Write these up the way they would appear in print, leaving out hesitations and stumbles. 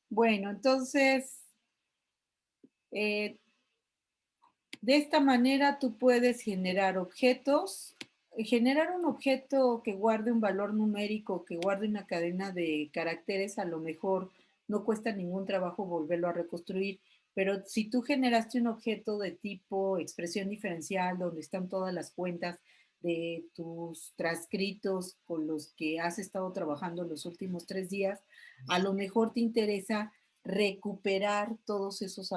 Bueno, entonces, eh, de esta manera tú puedes generar objetos, generar un objeto que guarde un valor numérico, que guarde una cadena de caracteres, a lo mejor no cuesta ningún trabajo volverlo a reconstruir, pero si tú generaste un objeto de tipo expresión diferencial, donde están todas las cuentas de tus transcritos con los que has estado trabajando los últimos 3 días, a lo mejor te interesa recuperar todos esos,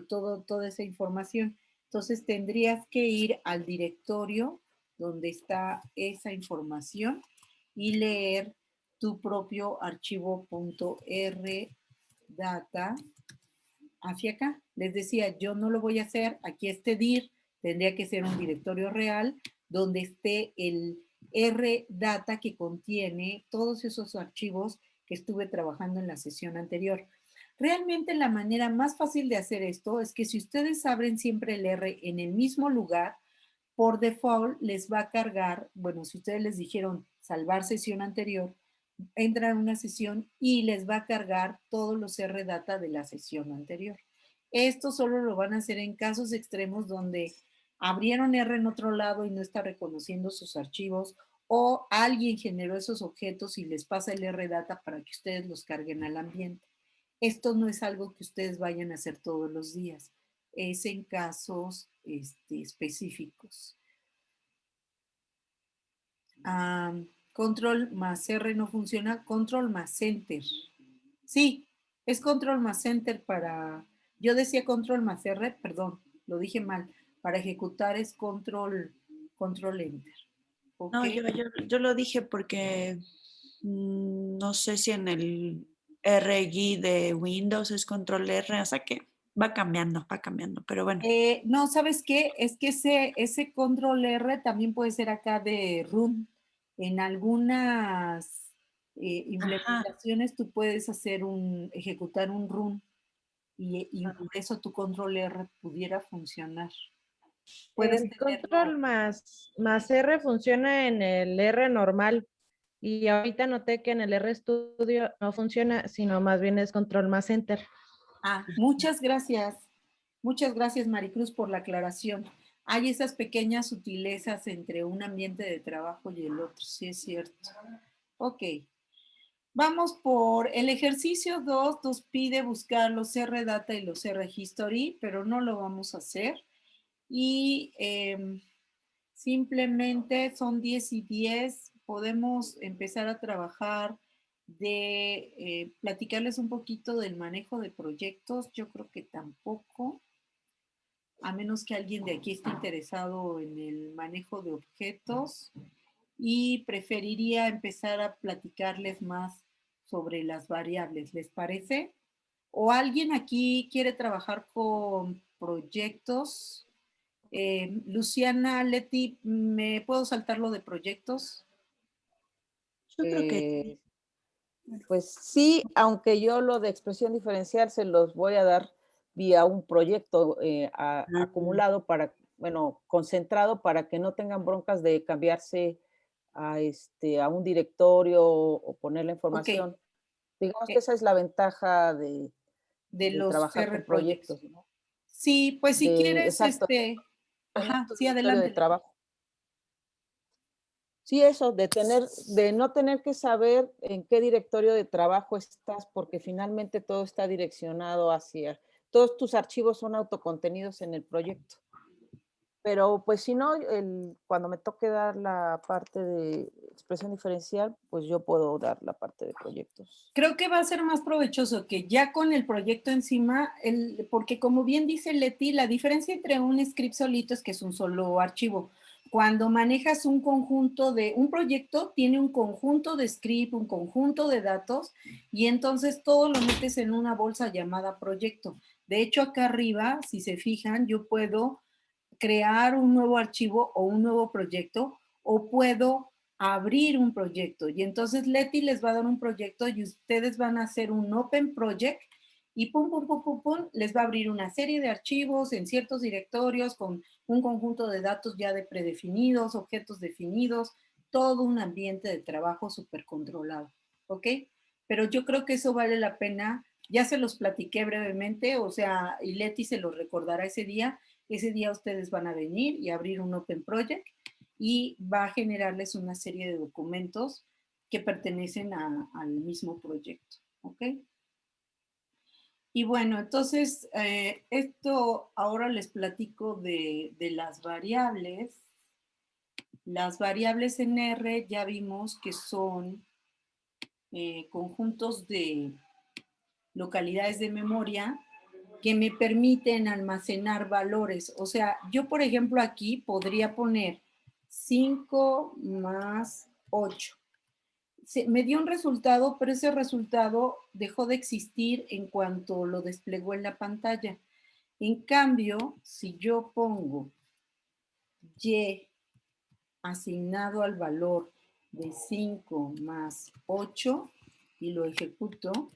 toda esa información. Entonces tendrías que ir al directorio donde está esa información y leer tu propio archivo .r data hacia acá. Les decía, yo no lo voy a hacer, aquí este dir, tendría que ser un directorio real donde esté el rdata que contiene todos esos archivos que estuve trabajando en la sesión anterior. Realmente la manera más fácil de hacer esto es que si ustedes abren siempre el R en el mismo lugar, por default les va a cargar, bueno, si ustedes les dijeron salvar sesión anterior, entran a una sesión y les va a cargar todos los RData de la sesión anterior. Esto solo lo van a hacer en casos extremos donde abrieron R en otro lado y no está reconociendo sus archivos, o alguien generó esos objetos y les pasa el RData para que ustedes los carguen al ambiente. Esto no es algo que ustedes vayan a hacer todos los días, es en casos específicos. Control más R no funciona, control más enter. Sí, es control más enter para, yo decía control más R, perdón, lo dije mal, para ejecutar es control enter. ¿Ok? No, yo lo dije porque no sé si en el RGui de Windows es control R, o sea que va cambiando, pero bueno. No, ¿sabes qué? Es que ese control R también puede ser acá de run. En algunas Ajá. implementaciones tú puedes ejecutar un run y por eso tu control R pudiera funcionar. Puedes El tenerlo. control más R funciona en el R normal y ahorita noté que en el R Studio no funciona, sino más bien es control más enter. Muchas gracias. Muchas gracias, Maricruz, por la aclaración. Hay esas pequeñas sutilezas entre un ambiente de trabajo y el otro, sí es cierto. Ok. Vamos por el ejercicio 2, nos pide buscar los RData y los RHistory, pero no lo vamos a hacer. Y simplemente son 10 y 10. Podemos empezar a trabajar de platicarles un poquito del manejo de proyectos. Yo creo que tampoco, a menos que alguien de aquí esté interesado en el manejo de objetos, y preferiría empezar a platicarles más sobre las variables. ¿Les parece? ¿O alguien aquí quiere trabajar con proyectos? Luciana, Leti, ¿me puedo saltar lo de proyectos? Yo creo que Eh, sí. pues sí, aunque yo lo de expresión diferencial se los voy a dar vía un proyecto acumulado para, bueno, concentrado para que no tengan broncas de cambiarse a un directorio o poner la Ok, información. Digamos que eh, esa es la ventaja de de los trabajar R con Projects. proyectos, ¿no? Sí, pues si quieres, Exacto, tener ajá, tu sí, directorio de adelante, Leti. trabajo. Sí, eso, de no tener que saber en qué directorio de trabajo estás, porque finalmente todo está direccionado todos tus archivos son autocontenidos en el proyecto. Pero pues si no, cuando me toque dar la parte de expresión diferencial, pues yo puedo dar la parte de proyectos. Creo que va a ser más provechoso que ya con el proyecto encima, porque como bien dice Leti, la diferencia entre un script solito es que es un solo archivo. Cuando manejas un proyecto tiene un conjunto de script, un conjunto de datos, y entonces todo lo metes en una bolsa llamada proyecto. De hecho, acá arriba, si se fijan, yo puedo crear un nuevo archivo o un nuevo proyecto, o puedo abrir un proyecto. Y entonces Leti les va a dar un proyecto y ustedes van a hacer un Open Project y pum, pum, pum, pum, pum, les va a abrir una serie de archivos en ciertos directorios con un conjunto de datos ya de predefinidos, objetos definidos, todo un ambiente de trabajo súper controlado. ¿Ok? Pero yo creo que eso vale la pena Ya se los platiqué brevemente, o sea, y Leti se los recordará ese día. Ese día ustedes van a venir y abrir un Open Project y va a generarles una serie de documentos que pertenecen al mismo proyecto, ¿ok? Y bueno, entonces, esto ahora les platico de las variables. Las variables en R ya vimos que son conjuntos de localidades de memoria que me permiten almacenar valores. O sea, yo por ejemplo aquí podría poner 5 más 8. Me dio un resultado, pero ese resultado dejó de existir en cuanto lo desplegó en la pantalla. En cambio, si yo pongo Y asignado al valor de 5 más 8 y lo ejecuto,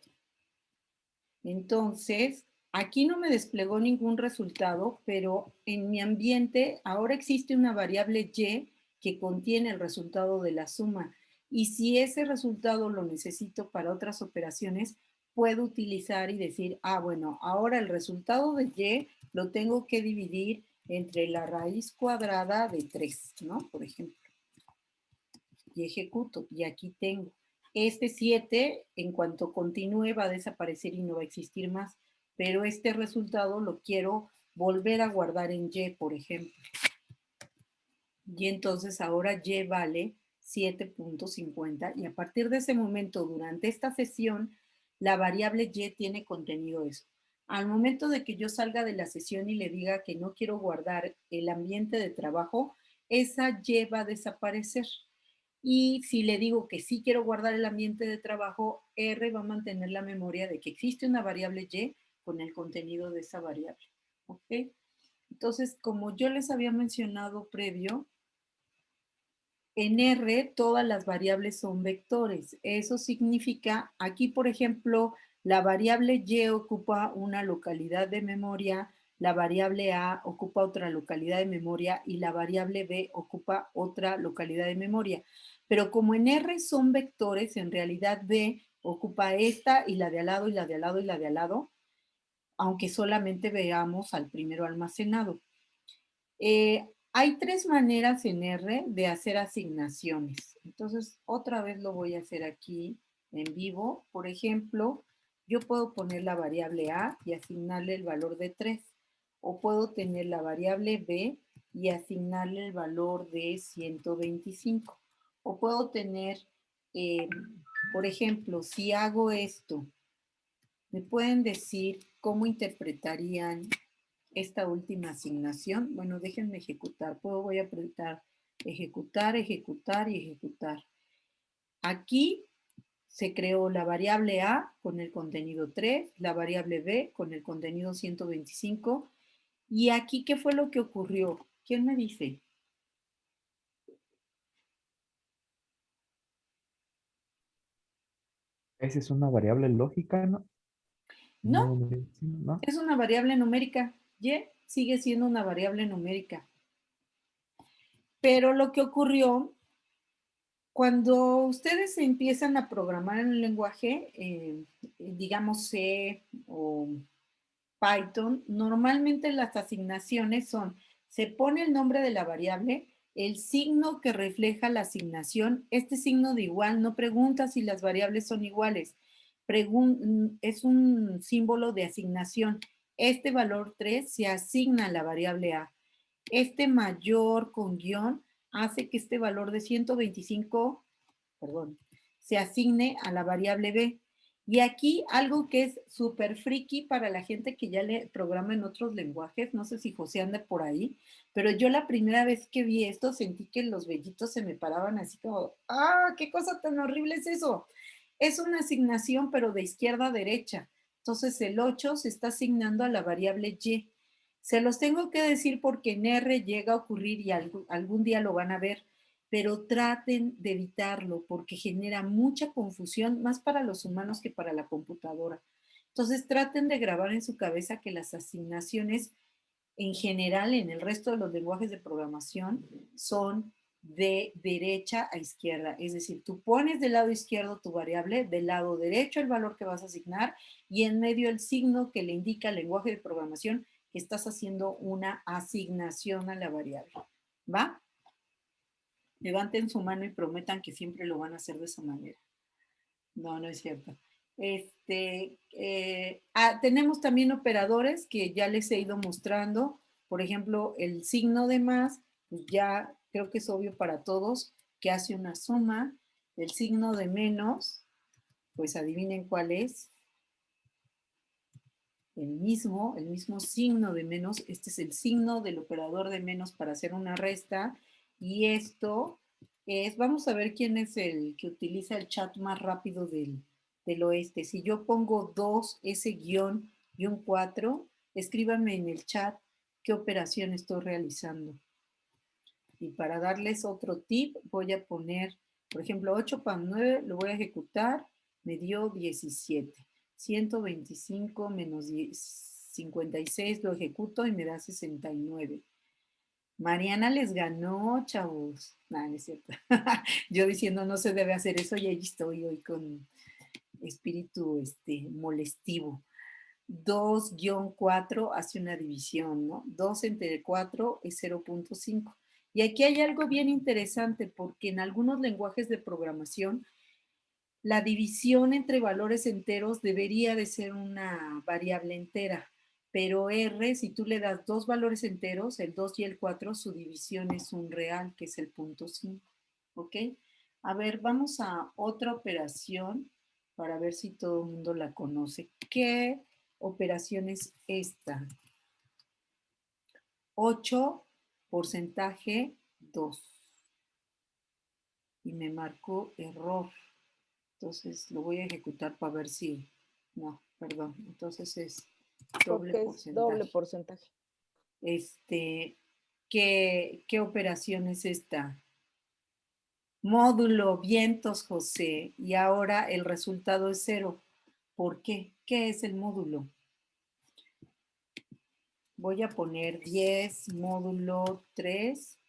entonces aquí no me desplegó ningún resultado, pero en mi ambiente ahora existe una variable Y que contiene el resultado de la suma. Y si ese resultado lo necesito para otras operaciones, puedo utilizar y decir, ah, bueno, ahora el resultado de Y lo tengo que dividir entre la raíz cuadrada de 3, ¿no? Por ejemplo. Y ejecuto. Y aquí tengo. Este 7, en cuanto continúe, va a desaparecer y no va a existir más. Pero este resultado lo quiero volver a guardar en Y, por ejemplo. Y entonces ahora Y vale 7.50 y a partir de ese momento, durante esta sesión, la variable Y tiene contenido eso. Al momento de que yo salga de la sesión y le diga que no quiero guardar el ambiente de trabajo, esa Y va a desaparecer. Y si le digo que sí quiero guardar el ambiente de trabajo, R va a mantener la memoria de que existe una variable Y con el contenido de esa variable. ¿Ok? Entonces, como yo les había mencionado previo, en R todas las variables son vectores. Eso significa, aquí por ejemplo, la variable Y ocupa una localidad de memoria, la variable A ocupa otra localidad de memoria y la variable B ocupa otra localidad de memoria. Pero como en R son vectores, en realidad B ocupa esta y la de al lado y la de al lado y la de al lado, aunque solamente veamos al primero almacenado. Hay tres maneras en R de hacer asignaciones. Entonces, otra vez lo voy a hacer aquí en vivo. Por ejemplo, yo puedo poner la variable A y asignarle el valor de 3. O puedo tener la variable B y asignarle el valor de 125. O puedo tener, por ejemplo, si hago esto, ¿me pueden decir cómo interpretarían esta última asignación? Bueno, déjenme ejecutar. Voy a apretar ejecutar, ejecutar y ejecutar. Aquí se creó la variable A con el contenido 3, la variable B con el contenido 125. ¿Y aquí qué fue lo que ocurrió? ¿Quién me dice? Esa es una variable lógica, ¿no? No, ¿No? es una variable numérica. Y sigue siendo una variable numérica. Pero lo que ocurrió, cuando ustedes empiezan a programar en un lenguaje, digamos C o Python, normalmente las asignaciones son, se pone el nombre de la variable, el signo que refleja la asignación, este signo de igual no pregunta si las variables son iguales, es un símbolo de asignación. Este valor 3 se asigna a la variable A. Este mayor con guión hace que este valor de 125, perdón, se asigne a la variable B. Y aquí algo que es súper friki para la gente que ya le programa en otros lenguajes, no sé si José anda por ahí, pero yo la primera vez que vi esto sentí que los vellitos se me paraban así como, ¡ah, qué cosa tan horrible es eso! Es una asignación, pero de izquierda a derecha. Entonces el 8 se está asignando a la variable Y. Se los tengo que decir porque en R llega a ocurrir y algún día lo van a ver, pero traten de evitarlo porque genera mucha confusión, más para los humanos que para la computadora. Entonces traten de grabar en su cabeza que las asignaciones en general en el resto de los lenguajes de programación son de derecha a izquierda. Es decir, tú pones del lado izquierdo tu variable, del lado derecho el valor que vas a asignar y en medio el signo que le indica al lenguaje de programación que estás haciendo una asignación a la variable. ¿Va? Levanten su mano y prometan que siempre lo van a hacer de esa manera. No, no es cierto. Tenemos también operadores que ya les he ido mostrando. Por ejemplo, el signo de más, pues ya creo que es obvio para todos que hace una suma. El signo de menos, pues adivinen cuál es. El mismo signo de menos. Este es el signo del operador de menos para hacer una resta. Y esto es, vamos a ver quién es el que utiliza el chat más rápido del oeste. Si yo pongo 2, ese guión y un 4, escríbanme en el chat qué operación estoy realizando. Y para darles otro tip, voy a poner, por ejemplo, 8 para 9, lo voy a ejecutar, me dio 17. 125 menos 56 lo ejecuto y me da 69. Mariana les ganó, chavos. No, no es cierto. Yo diciendo no se debe hacer eso y ahí estoy hoy con espíritu molestivo. 2-4 hace una división, ¿no? 2 entre 4 es 0.5. Y aquí hay algo bien interesante porque en algunos lenguajes de programación la división entre valores enteros debería de ser una variable entera, pero R, si tú le das dos valores enteros, el 2 y el 4, su división es un real, que es el punto 5. ¿Ok? A ver, vamos a otra operación para ver si todo el mundo la conoce. ¿Qué operación es esta? 8 porcentaje 2. Y me marcó error. Entonces lo voy a ejecutar para ver si... No, perdón. Entonces es doble Porque es porcentaje. doble porcentaje. ¿Qué operación es esta? Módulo, vientos, José. Y ahora el resultado es 0. ¿Por qué? ¿Qué es el módulo? Voy a poner 10 módulo 3.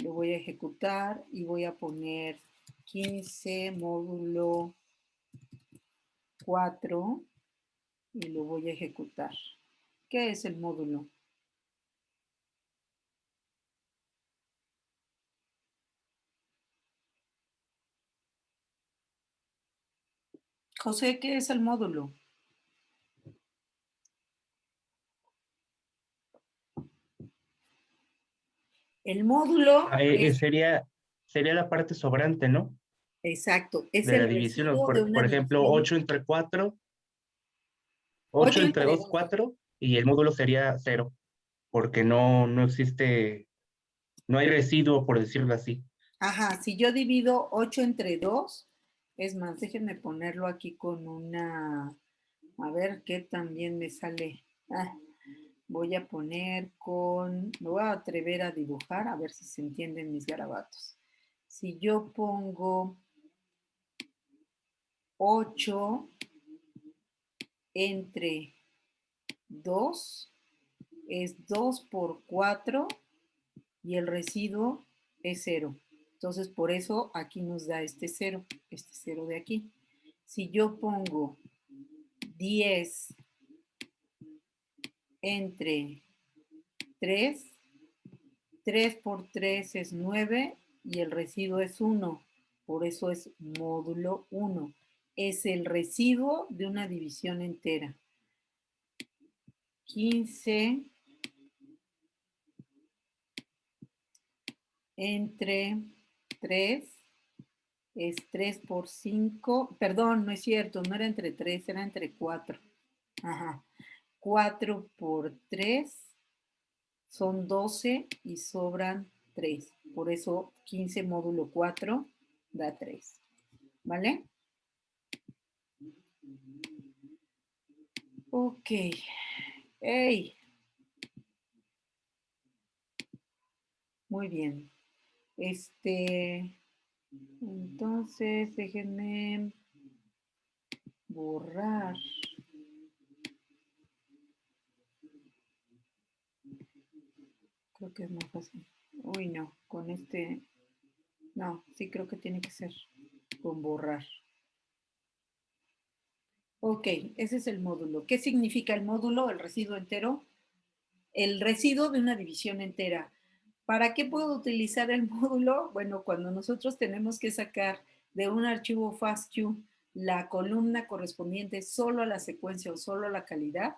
Lo voy a ejecutar y voy a poner 15 módulo 4 y lo voy a ejecutar. ¿Qué es el módulo? José, ¿qué es el módulo? El módulo es, Sería la parte sobrante, ¿no? exacto, es De la el división. residuo de una Por ejemplo, división. 8 entre 4, 8 8 entre entre 2, 2. 4, y el módulo sería 0, porque no existe, no hay residuo, por decirlo así. Ajá, si yo divido 8 entre 2, es más, déjenme ponerlo aquí con una, a ver qué también me sale. Voy a poner con, me voy a atrever a dibujar, a ver si se entienden mis garabatos. Si yo pongo 8 entre 2, es 2 por 4 y el residuo es 0. Entonces, por eso aquí nos da este 0 de aquí. Si yo pongo 10 entre 3, 3 por 3 es 9 y el residuo es 1. Por eso es módulo 1. Es el residuo de una división entera. 15 entre 3 es 3 por 5. Perdón, no es cierto, no era entre 3, era entre 4. Ajá. 4 por 3 son 12 y sobran 3. Por eso 15 módulo 4 da 3. ¿Vale? Ok. Hey. Muy bien. Entonces, déjenme borrar. Creo que es más fácil. Uy, no, con este No, sí creo que tiene que ser con borrar. Ok, ese es el módulo. ¿Qué significa el módulo, el residuo entero? El residuo de una división entera. ¿Para qué puedo utilizar el módulo? Bueno, cuando nosotros tenemos que sacar de un archivo FASTQ la columna correspondiente solo a la secuencia o solo a la calidad,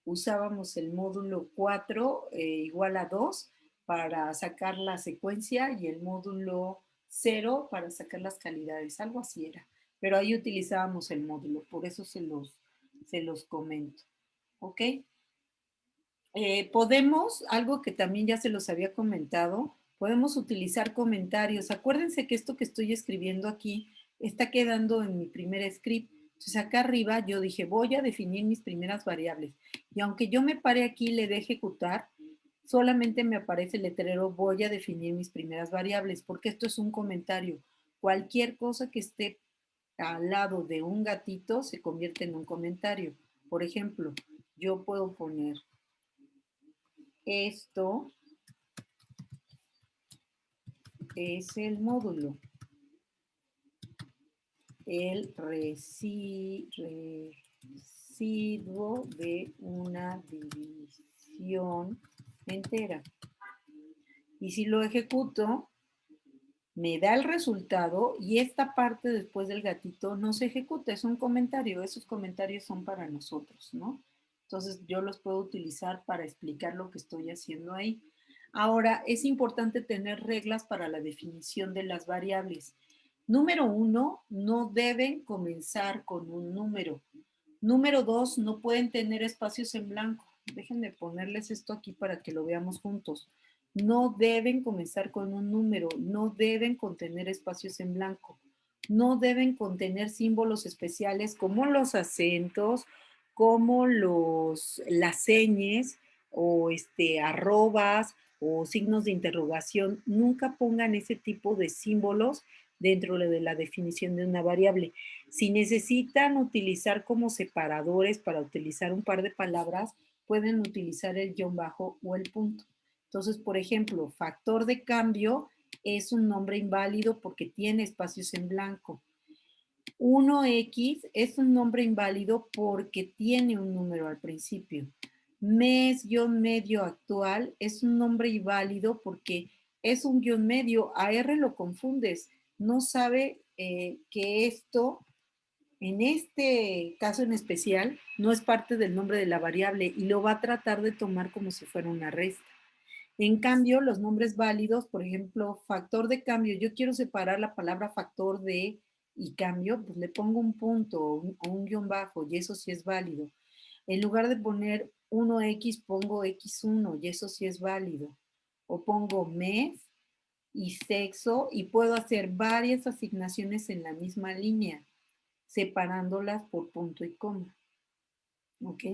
usábamos el módulo 4 igual a 2 para sacar la secuencia y el módulo 0 para sacar las calidades, algo así era. Pero ahí utilizábamos el módulo, por eso se los comento. ¿Ok? Podemos, algo que también ya se los había comentado, podemos utilizar comentarios. Acuérdense que esto que estoy escribiendo aquí está quedando en mi primer script. Entonces acá arriba yo dije, voy a definir mis primeras variables. Y aunque yo me pare aquí y le dé ejecutar, solamente me aparece el letrero, voy a definir mis primeras variables, porque esto es un comentario. Cualquier cosa que esté al lado de un gatito se convierte en un comentario. Por ejemplo, yo puedo poner esto es el módulo, el residuo de una división entera. Y si lo ejecuto, me da el resultado y esta parte después del gatito no se ejecuta, es un comentario. Esos comentarios son para nosotros, ¿no? Entonces yo los puedo utilizar para explicar lo que estoy haciendo ahí. Ahora, es importante tener reglas para la definición de las variables. Número 1, no deben comenzar con un número. Número 2, no pueden tener espacios en blanco. Déjenme ponerles esto aquí para que lo veamos juntos. No deben comenzar con un número, no deben contener espacios en blanco, no deben contener símbolos especiales como los acentos, como las señas o arrobas o signos de interrogación. Nunca pongan ese tipo de símbolos dentro de la definición de una variable. Si necesitan utilizar como separadores para utilizar un par de palabras, pueden utilizar el guión bajo o el punto. Entonces, por ejemplo, factor de cambio es un nombre inválido porque tiene espacios en blanco. 1X es un nombre inválido porque tiene un número al principio. Mes-medio actual es un nombre inválido porque es un guión medio. A R lo confundes. No sabe que esto, en este caso en especial, no es parte del nombre de la variable y lo va a tratar de tomar como si fuera una resta. En cambio, los nombres válidos, por ejemplo, factor de cambio, yo quiero separar la palabra factor de y cambio, pues le pongo un punto o un guión bajo y eso sí es válido. En lugar de poner 1X, pongo X1 y eso sí es válido. O pongo mes y sexo y puedo hacer varias asignaciones en la misma línea, separándolas por punto y coma. ¿Ok?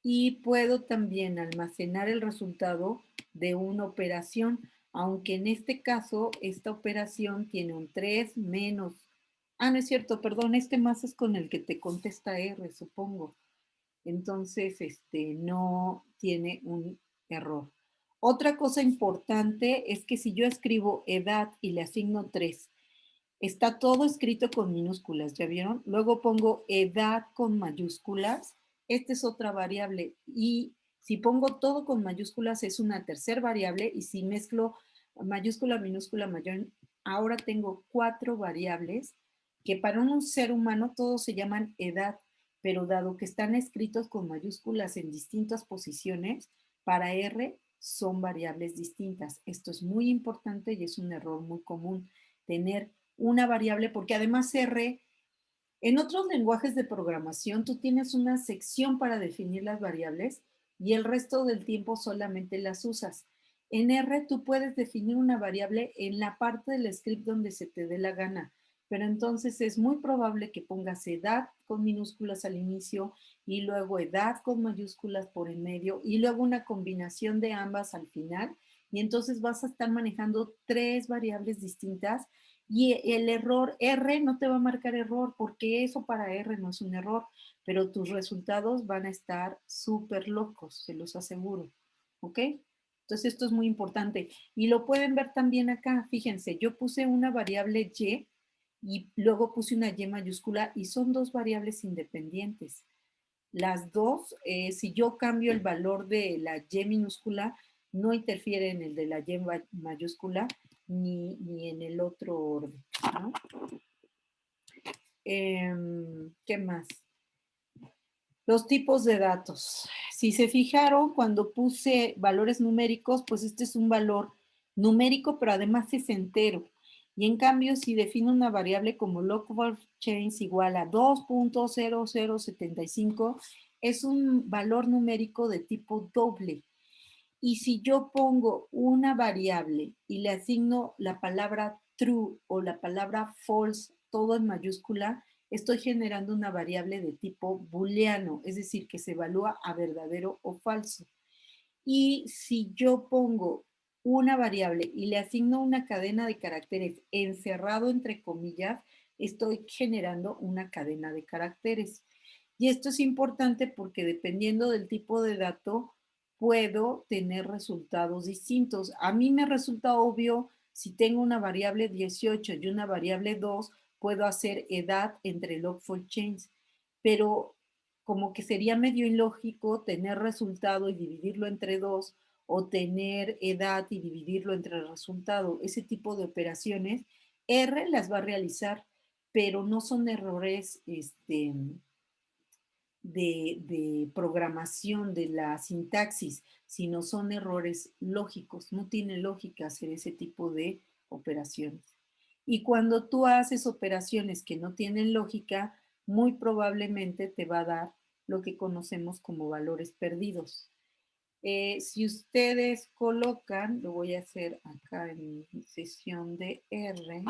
Y puedo también almacenar el resultado de una operación, aunque en este caso esta operación tiene un 3 menos, no es cierto, perdón, este más es con el que te contesta R, supongo. Entonces, no tiene un error. Otra cosa importante es que si yo escribo edad y le asigno 3, está todo escrito con minúsculas, ¿ya vieron? Luego pongo edad con mayúsculas. Esta es otra variable. Y si pongo todo con mayúsculas es una tercera variable. Y si mezclo mayúscula, minúscula, mayor, ahora tengo 4 variables que para un ser humano todos se llaman edad. Pero dado que están escritos con mayúsculas en distintas posiciones, para R son variables distintas. Esto es muy importante y es un error muy común tener una variable, porque además R, en otros lenguajes de programación, tú tienes una sección para definir las variables y el resto del tiempo solamente las usas. En R tú puedes definir una variable en la parte del script donde se te dé la gana, pero entonces es muy probable que pongas edad con minúsculas al inicio y luego edad con mayúsculas por en medio y luego una combinación de ambas al final y entonces vas a estar manejando 3 variables distintas y el error R no te va a marcar error porque eso para R no es un error, pero tus resultados van a estar súper locos, se los aseguro. ¿Ok? Entonces esto es muy importante. Y lo pueden ver también acá. Fíjense, yo puse una variable y luego puse una y mayúscula y son dos variables independientes. Las dos, si yo cambio el valor de la y minúscula, no interfiere en el de la y mayúscula ni en el otro orden, ¿no? ¿Qué más? Los tipos de datos. Si se fijaron, cuando puse valores numéricos, pues este es un valor numérico, pero además es entero. Y en cambio, si defino una variable como localChange igual a 2.0075, es un valor numérico de tipo doble. Y si yo pongo una variable y le asigno la palabra true o la palabra false, todo en mayúscula, estoy generando una variable de tipo booleano, es decir, que se evalúa a verdadero o falso. Y si yo pongo una variable y le asigno una cadena de caracteres encerrado entre comillas, estoy generando una cadena de caracteres. Y esto es importante porque dependiendo del tipo de dato, puedo tener resultados distintos. A mí me resulta obvio, si tengo una variable 18 y una variable 2, puedo hacer edad entre log4change, pero como que sería medio ilógico tener resultado y dividirlo entre 2 o tener edad y dividirlo entre el resultado. Ese tipo de operaciones, R las va a realizar, pero no son errores de programación de la sintaxis, sino son errores lógicos. No tiene lógica hacer ese tipo de operaciones. Y cuando tú haces operaciones que no tienen lógica, muy probablemente te va a dar lo que conocemos como valores perdidos. Si ustedes colocan, lo voy a hacer acá en mi sesión de R,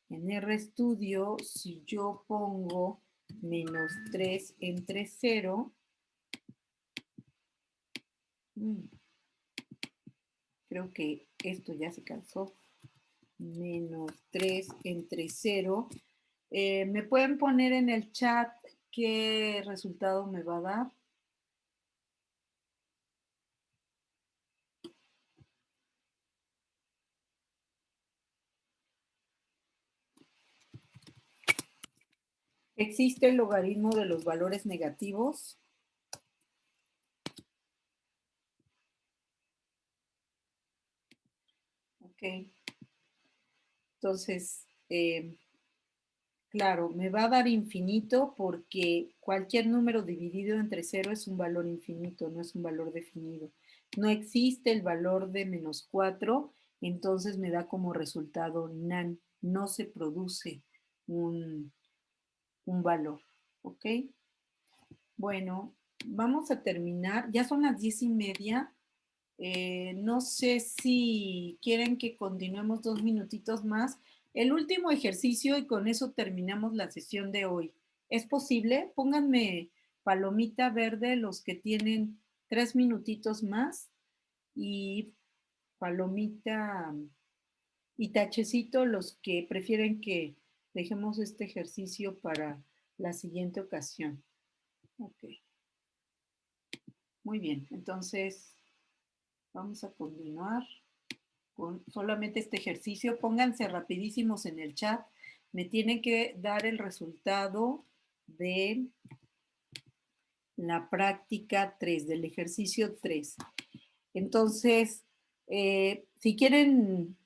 en RStudio, si yo pongo -3 entre 0, creo que esto ya se cansó, -3 entre 0, ¿me pueden poner en el chat qué resultado me va a dar? ¿Existe el logaritmo de los valores negativos? Ok. Entonces, claro, me va a dar infinito porque cualquier número dividido entre 0 es un valor infinito, no es un valor definido. No existe el valor de -4, entonces me da como resultado nan. No se produce un valor, ¿ok? Bueno, vamos a terminar. Ya son las 10:30. No sé si quieren que continuemos 2 minutitos más. El último ejercicio y con eso terminamos la sesión de hoy. ¿Es posible? Pónganme palomita verde los que tienen 3 minutitos más y palomita y tachecito los que prefieren que dejemos este ejercicio para la siguiente ocasión. Ok. Muy bien, entonces vamos a continuar con solamente este ejercicio. Pónganse rapidísimos en el chat. Me tienen que dar el resultado de la práctica 3, del ejercicio 3. Entonces, si quieren,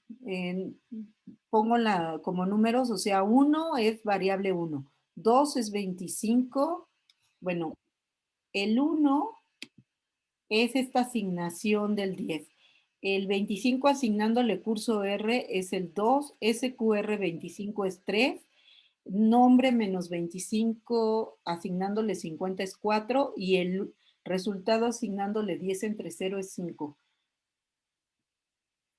pongo como números, o sea, 1 es variable 1, 2 es 25, bueno, el 1 es esta asignación del 10. El 25 asignándole curso R es el 2, SQR 25 es 3, nombre menos 25 asignándole 50 es 4 y el resultado asignándole 10 entre 0 es 5.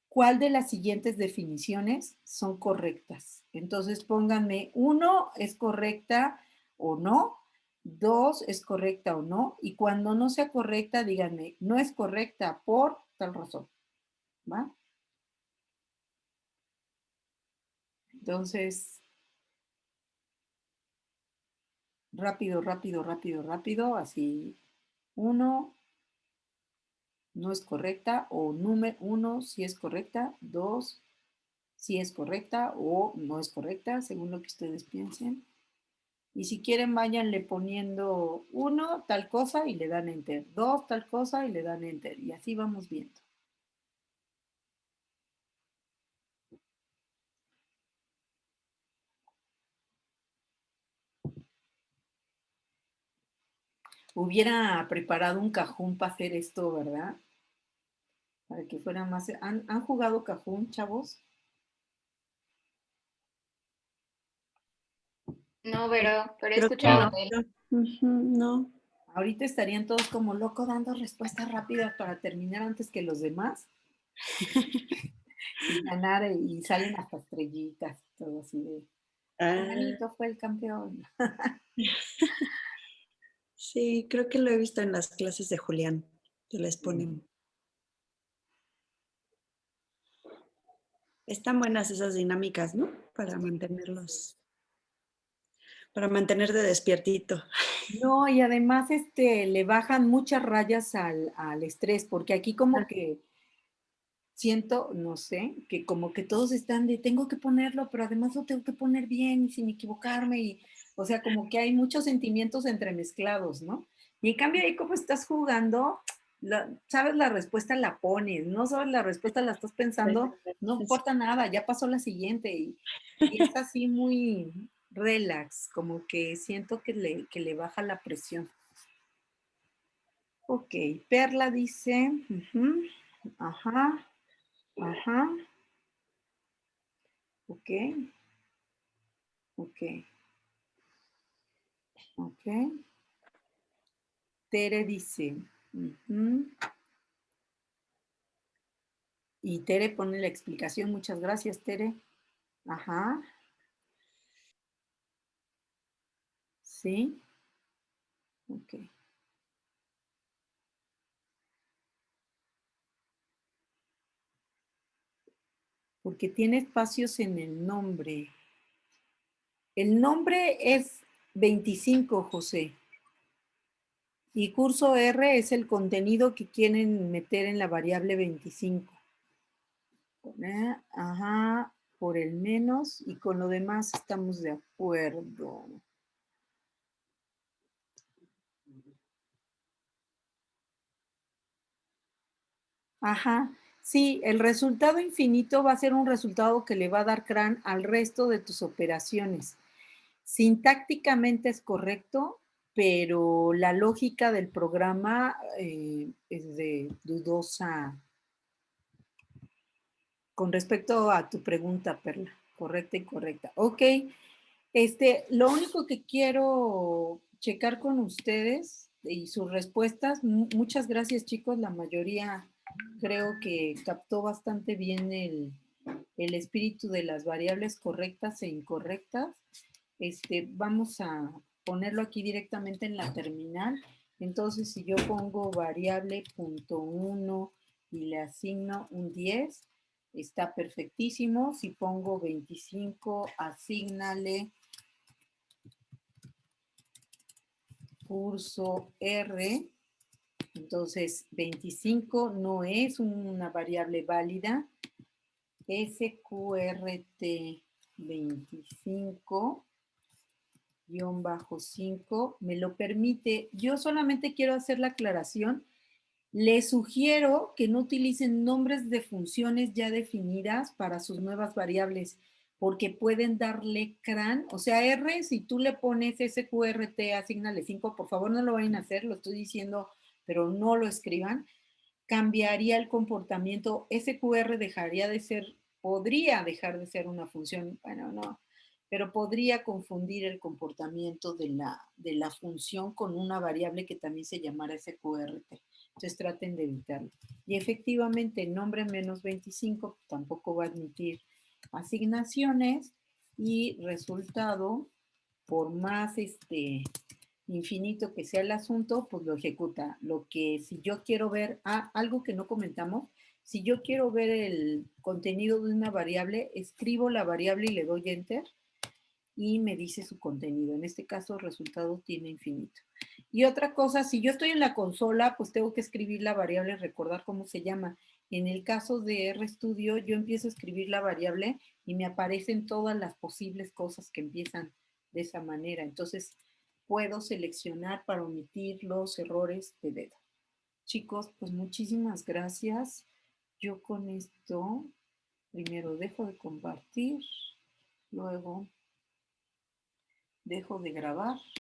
¿Cuál de las siguientes definiciones son correctas? Entonces pónganme 1 es correcta o no, 2 es correcta o no, y cuando no sea correcta, díganme, no es correcta por tal razón, ¿va? Entonces, rápido, rápido, rápido, rápido, así, 1, no es correcta, o número 1 si es correcta, 2 si es correcta o no es correcta, según lo que ustedes piensen. Y si quieren, váyanle poniendo 1 tal cosa y le dan enter, 2 tal cosa y le dan enter, y así vamos viendo. Hubiera preparado un cajón para hacer esto, ¿verdad? Para que fuera más... ¿Han jugado cajón, chavos? No, pero he Creo que escuchado no. de él. Ujú, no. Ahorita estarían todos como locos dando respuestas rápidas para terminar antes que los demás y ganar y salen hasta estrellitas, todo así de... Ah, Fulanito fue el campeón. sí, creo que lo he visto en las clases de Julián, que les ponen. Están buenas esas dinámicas, ¿no? Para mantenerte despiertito. No, y además le bajan muchas rayas al estrés, porque aquí como que siento, no sé, que como que todos están de tengo que ponerlo, pero además lo tengo que poner bien y sin equivocarme, y o sea, como que hay muchos sentimientos entremezclados, ¿no? Y en cambio ahí como estás jugando, sabes la respuesta, la pones, no sabes la respuesta, la estás pensando, no importa nada, ya pasó la siguiente, y es así muy relax, como que siento que le baja la presión. Ok, Perla dice, ajá, ajá, ok, ok, ok. Tere dice, y Tere pone la explicación, muchas gracias, Tere. Ajá, sí, ok. Porque tiene espacios en el nombre. El nombre es 25, José. Y curso R es el contenido que quieren meter en la variable 25. Ajá, por el menos, y con lo demás estamos de acuerdo. Ajá, sí, el resultado infinito va a ser un resultado que le va a dar CRAN al resto de tus operaciones. Sintácticamente es correcto, pero la lógica del programa es de dudosa con respecto a tu pregunta, Perla. Correcta y correcta. Ok, lo único que quiero checar con ustedes y sus respuestas, muchas gracias chicos, la mayoría creo que captó bastante bien el espíritu de las variables correctas e incorrectas. Vamos a ponerlo aquí directamente en la terminal. Entonces, si yo pongo variable punto 1 y le asigno un 10, está perfectísimo. Si pongo 25, asígnale curso R. Entonces, 25 no es una variable válida. SQRT 25 -5 me lo permite. Yo solamente quiero hacer la aclaración. Les sugiero que no utilicen nombres de funciones ya definidas para sus nuevas variables, porque pueden darle CRAN, o sea, R, si tú le pones SQRT, asígnale 5, por favor no lo vayan a hacer, lo estoy diciendo, pero no lo escriban, cambiaría el comportamiento, SQR dejaría de ser, podría dejar de ser una función, bueno, no, pero podría confundir el comportamiento de la función con una variable que también se llamara SQRT. Entonces traten de evitarlo. Y efectivamente, nombre menos 25 tampoco va a admitir asignaciones y resultado, por más infinito que sea el asunto, pues lo ejecuta. Lo que si yo quiero ver, algo que no comentamos, si yo quiero ver el contenido de una variable, escribo la variable y le doy enter y me dice su contenido. En este caso, el resultado tiene infinito. Y otra cosa, si yo estoy en la consola, pues tengo que escribir la variable, recordar cómo se llama. En el caso de RStudio, yo empiezo a escribir la variable y me aparecen todas las posibles cosas que empiezan de esa manera. Entonces, puedo seleccionar para omitir los errores de dedo. Chicos, pues muchísimas gracias. Yo con esto, primero dejo de compartir, luego dejo de grabar.